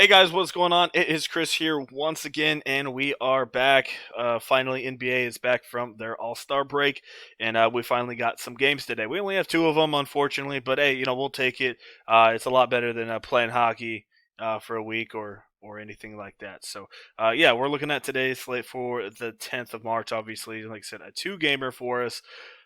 Hey guys, what's going on? It is Chris here once again, and we are back. Finally, NBA is back from their All-Star break, and we finally got some games today. We only have two of them, unfortunately, but hey, we'll take it. It's a lot better than playing hockey for a week or anything like that. So, yeah, we're looking at today's slate for the 10th of March. Obviously, like I said, a two-gamer for us.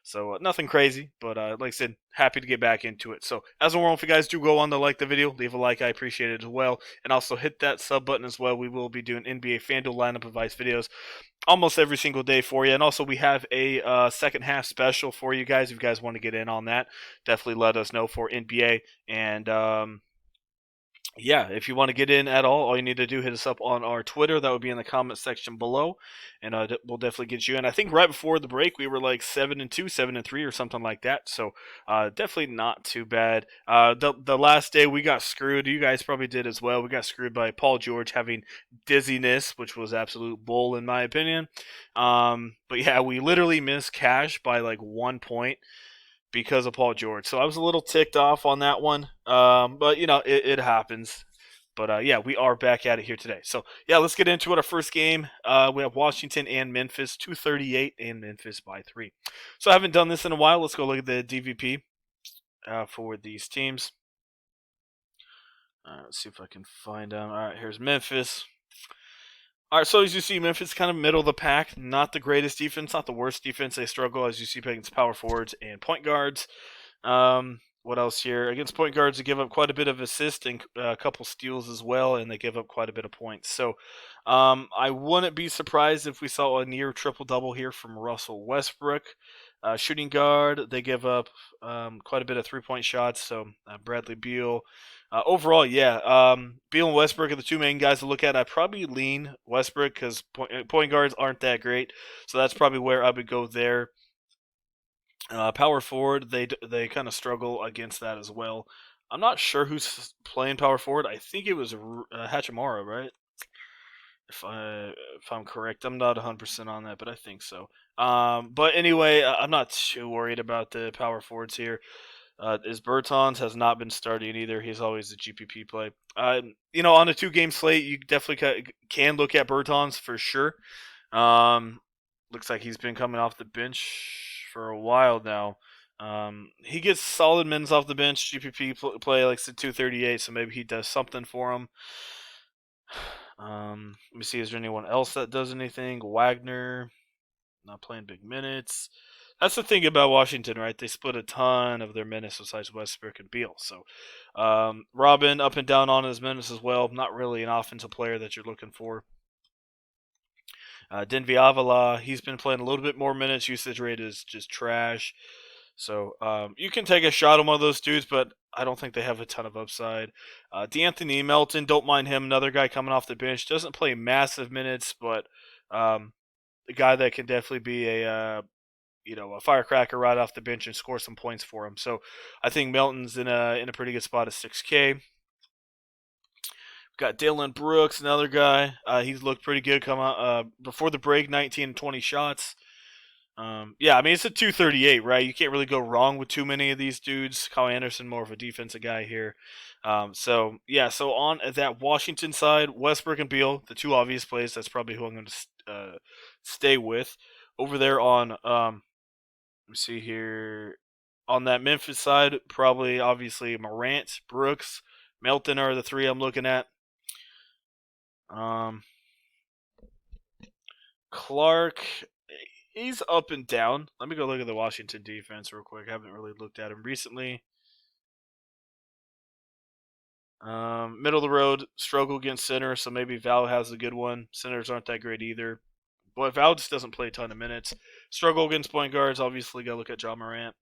So nothing crazy, but like I said, happy to get back into it. So as normal, if you guys do go on to like the video, leave a like, I appreciate it as well, and also hit that sub button as well. We will be doing NBA Fanduel lineup advice videos almost every single day for you, and also we have a second half special for you guys. If you guys want to get in on that, definitely let us know for NBA and. Yeah, if you want to get in at all you need to do hit us up on our Twitter. That would be in the comment section below, and we'll definitely get you in. I think right before the break we were like 7-2, 7-3, or something like that. So definitely not too bad. The last day we got screwed. You guys probably did as well. We got screwed by Paul George having dizziness, which was absolute bull in my opinion. But yeah, we literally missed cash by like 1 point because of Paul George. So I was a little ticked off on that one. But it happens. But yeah, we are back at it here today. So yeah, let's get into it. Our first game, we have Washington and Memphis, 238, and Memphis by 3. So I haven't done this in a while. Let's go look at the DVP for these teams. Let's see if I can find them. All right, here's Memphis. All right, so as you see, Memphis kind of middle of the pack. Not the greatest defense, not the worst defense. They struggle, as you see, against power forwards and point guards. What else here? Against point guards, they give up quite a bit of assist and a couple steals as well, and they give up quite a bit of points. So I wouldn't be surprised if we saw a near triple-double here from Russell Westbrook. Shooting guard, they give up quite a bit of three-point shots, so Bradley Beal. Overall, yeah, Beal and Westbrook are the two main guys to look at. I probably lean Westbrook because point guards aren't that great, so that's probably where I would go there. Power forward, they kind of struggle against that as well. I'm not sure who's playing power forward. I think it was Hachimura, right? If I'm correct, I'm not 100% on that, but I think so. But anyway, I'm not too worried about the power forwards here. Is Bertans has not been starting either. He's always a GPP play. On a two-game slate, you definitely can look at Bertans for sure. Looks like he's been coming off the bench for a while now. He gets solid minutes off the bench. GPP play like 238, so maybe he does something for him. Let me see, is there anyone else that does anything? Wagner, not playing big minutes. That's the thing about Washington, right? They split a ton of their minutes besides Westbrook and Beal. So, Robin up and down on his minutes as well. Not really an offensive player that you're looking for. Denvi Avila, he's been playing a little bit more minutes. Usage rate is just trash. So you can take a shot on one of those dudes, but I don't think they have a ton of upside. D'Anthony Melton, don't mind him. Another guy coming off the bench. Doesn't play massive minutes, but a guy that can definitely be a firecracker right off the bench and score some points for him. So I think Melton's in a pretty good spot at 6K. Got Dylan Brooks, another guy. He's looked pretty good. Come out before the break, 19 and 20 shots. Yeah, I mean, it's a 238, right? You can't really go wrong with too many of these dudes. Kyle Anderson, more of a defensive guy here. So on that Washington side, Westbrook and Beal, the two obvious plays. That's probably who I'm going to stay with. Over there on, let me see here. On that Memphis side, probably obviously Morant, Brooks, Melton are the three I'm looking at. Clark, he's up and down. Let me go look at the Washington defense real quick. I haven't really looked at him recently. Middle of the road, struggle against center, so maybe Val has a good one. Centers aren't that great either. But Val just doesn't play a ton of minutes. Struggle against point guards, obviously got to look at John Morant.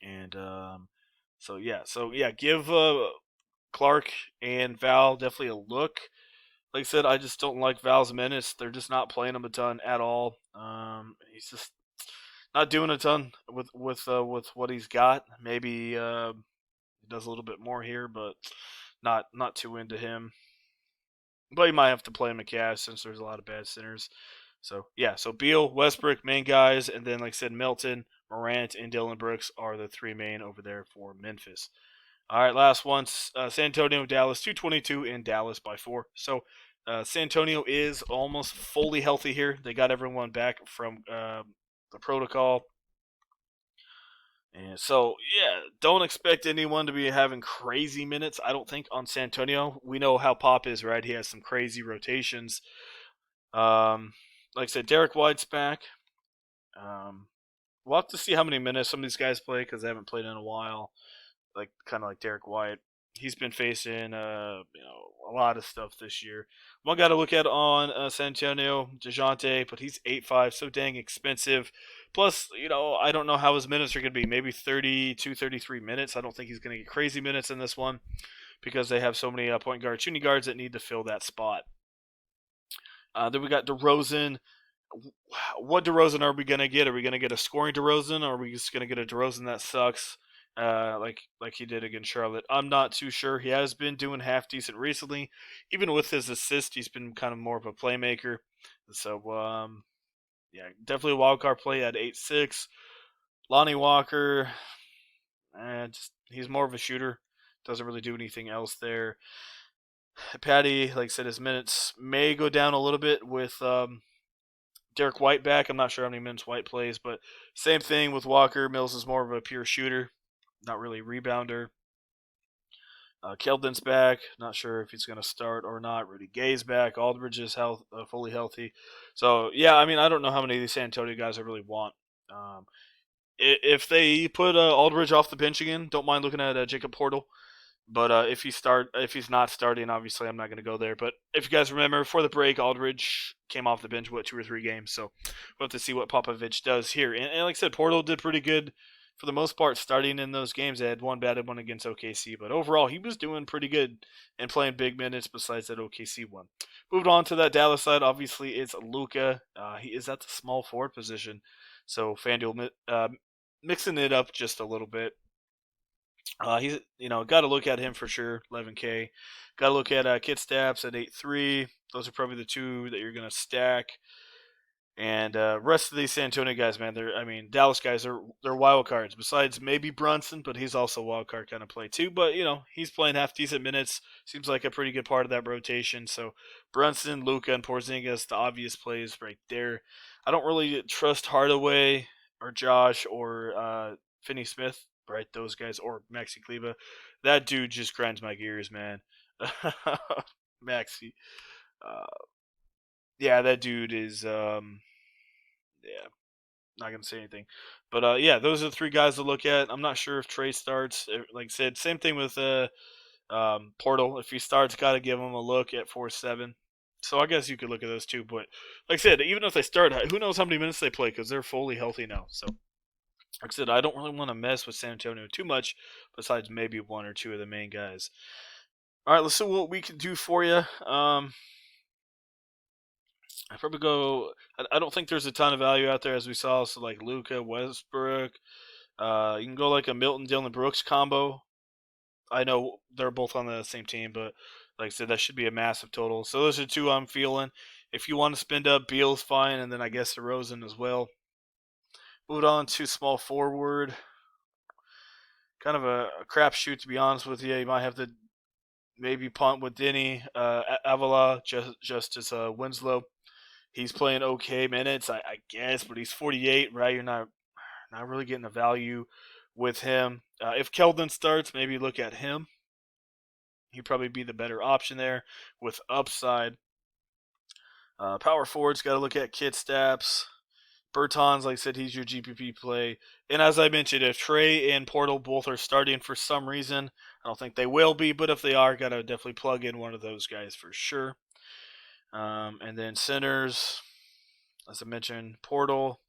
And give Clark and Val definitely a look. Like I said, I just don't like Val's minutes. They're just not playing him a ton at all. He's just not doing a ton with what he's got. Maybe he does a little bit more here, but not too into him. But you might have to play him a cash since there's a lot of bad centers. So yeah, so Beal, Westbrook, main guys, and then like I said, Milton, Morant, and Dylan Brooks are the three main over there for Memphis. All right, last one. San Antonio, Dallas, 222 in Dallas by 4. So San Antonio is almost fully healthy here. They got everyone back from the protocol. And so, yeah, don't expect anyone to be having crazy minutes, I don't think, on San Antonio. We know how Pop is, right? He has some crazy rotations. Like I said, Derek White's back. Um, we'll have to see how many minutes some of these guys play because they haven't played in a while. Like kind of like Derek White. He's been facing a lot of stuff this year. One guy to look at on San Antonio, DeJounte, but he's 8'5", so dang expensive. Plus, I don't know how his minutes are going to be. Maybe 32, 33 minutes. I don't think he's going to get crazy minutes in this one because they have so many point guards, shooting guards that need to fill that spot. Then we got DeRozan. What DeRozan are we gonna get? Are we gonna get a scoring DeRozan, or are we just gonna get a DeRozan that sucks, like he did against Charlotte? I'm not too sure. He has been doing half decent recently. Even with his assist, he's been kind of more of a playmaker. So yeah, definitely a wild card play at 8'6". Lonnie Walker, he's more of a shooter. Doesn't really do anything else there. Patty, like I said, his minutes may go down a little bit with Derek White back. I'm not sure how many minutes White plays, but same thing with Walker. Mills is more of a pure shooter, not really a rebounder. Keldon's back. Not sure if he's going to start or not. Rudy Gay's back. Aldridge is fully healthy. So, yeah, I mean, I don't know how many of these San Antonio guys I really want. If they put Aldridge off the bench again, don't mind looking at Jacob Portal. But if he's not starting, obviously I'm not going to go there. But if you guys remember, before the break, Aldridge came off the bench 2 or 3 games, so we'll have to see what Popovich does here. And like I said, Portal did pretty good for the most part starting in those games. They had one bad one against OKC, but overall he was doing pretty good and playing big minutes besides that OKC one. Moved on to that Dallas side, obviously it's Luka. He is at the small forward position, so Fanduel mixing it up just a little bit. He's got to look at him for sure. 11K. Got to look at Kit Staps at 8'3". Those are probably the two that you're gonna stack. And rest of these San Antonio guys, man, Dallas guys they're wild cards. Besides maybe Brunson, but he's also a wild card kind of play too. But he's playing half decent minutes. Seems like a pretty good part of that rotation. So Brunson, Luka, and Porzingis, the obvious plays right there. I don't really trust Hardaway or Josh or Finney Smith, right? Those guys, or Maxi Kleba. That dude just grinds my gears, man. Maxi. Uh, yeah, that dude is yeah, not gonna say anything. But yeah, those are the 3 guys to look at. I'm not sure if Trey starts. Like I said, same thing with Portal. If he starts, got to give him a look at 4-7. So I guess you could look at those too. But like I said, even if they start, who knows how many minutes they play because they're fully healthy now. So like I said, I don't really want to mess with San Antonio too much, besides maybe 1 or 2 of the main guys. All right, let's see what we can do for you. I probably go. I don't think there's a ton of value out there as we saw. So like Luka, Westbrook. You can go like a Milton Dillon Brooks combo. I know they're both on the same team, but like I said, that should be a massive total. So those are 2 I'm feeling. If you want to spend up, Beal's fine, and then I guess DeRozan as well. Moved on to small forward. Kind of a crapshoot, to be honest with you. You might have to maybe punt with Denny, Avila, just as Winslow. He's playing okay minutes, I guess, but he's 48, right? You're not really getting the value with him. If Keldon starts, maybe look at him. He'd probably be the better option there with upside. Power forwards, got to look at Kit Staps. Bertans, like I said, he's your GPP play. And as I mentioned, if Trey and Portal both are starting for some reason, I don't think they will be, but if they are, got to definitely plug in one of those guys for sure. And then centers, as I mentioned, Portal.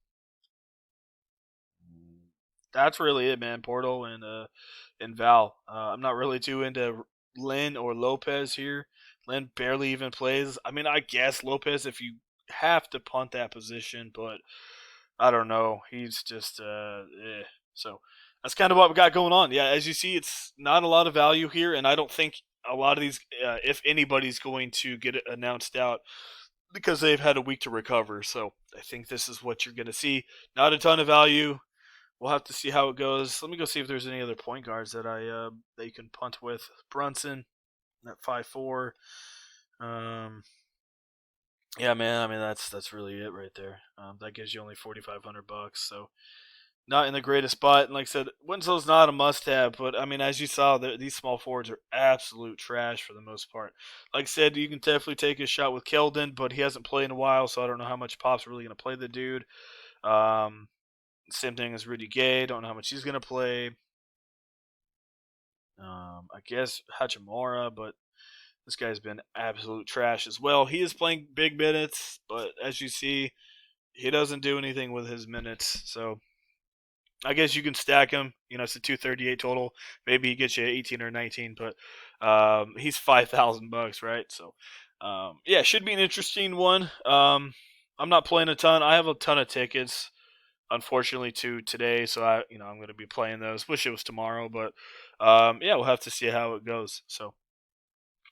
That's really it, man. Portal and Val. I'm not really too into Lynn or Lopez here. Lynn barely even plays. I mean, I guess Lopez if you have to punt that position, but I don't know. He's just So that's kind of what we got going on. Yeah, as you see, it's not a lot of value here, and I don't think a lot of these, if anybody's going to get it announced out, because they've had a week to recover. So I think this is what you're going to see. Not a ton of value. we'll have to see how it goes. Let me go see if there's any other point guards that that you can punt with. Brunson at 5'4". Um, yeah, man. I mean, that's really it right there. That gives you only $4,500. So not in the greatest spot. And like I said, Winslow's not a must-have, but I mean, as you saw, these small forwards are absolute trash for the most part. Like I said, you can definitely take a shot with Keldon, but he hasn't played in a while, so I don't know how much Pop's really going to play the dude. Um, Same thing as Rudy Gay. Don't know how much he's going to play. I guess Hachimura, but this guy's been absolute trash as well. He is playing big minutes, but as you see, he doesn't do anything with his minutes. So I guess you can stack him. You know, it's a 238 total. Maybe he gets you 18 or 19, but he's $5,000, right? So yeah, should be an interesting one. I'm not playing a ton. I have a ton of tickets, unfortunately, to today, so I'm going to be playing those. Wish it was tomorrow, but yeah, we'll have to see how it goes. So.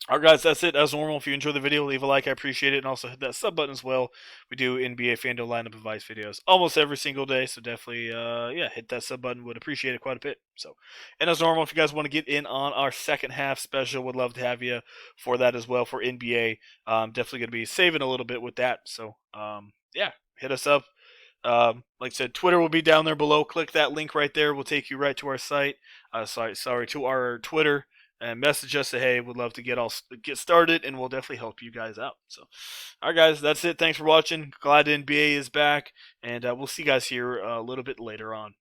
All right, guys, that's it. As normal, if you enjoyed the video, leave a like. I appreciate it. And also hit that sub button as well. We do NBA Fanduel lineup advice videos almost every single day. So definitely, yeah, hit that sub button. Would appreciate it quite a bit. So, and as normal, if you guys want to get in on our second half special, would love to have you for that as well for NBA. Definitely going to be saving a little bit with that. So, yeah, hit us up. Like I said, Twitter will be down there below. Click that link right there. We'll take you right to our site. Sorry, to our Twitter. And message us, say, hey, would love to get started, and we'll definitely help you guys out. So, all right, guys, that's it. Thanks for watching. Glad the NBA is back, and we'll see you guys here a little bit later on.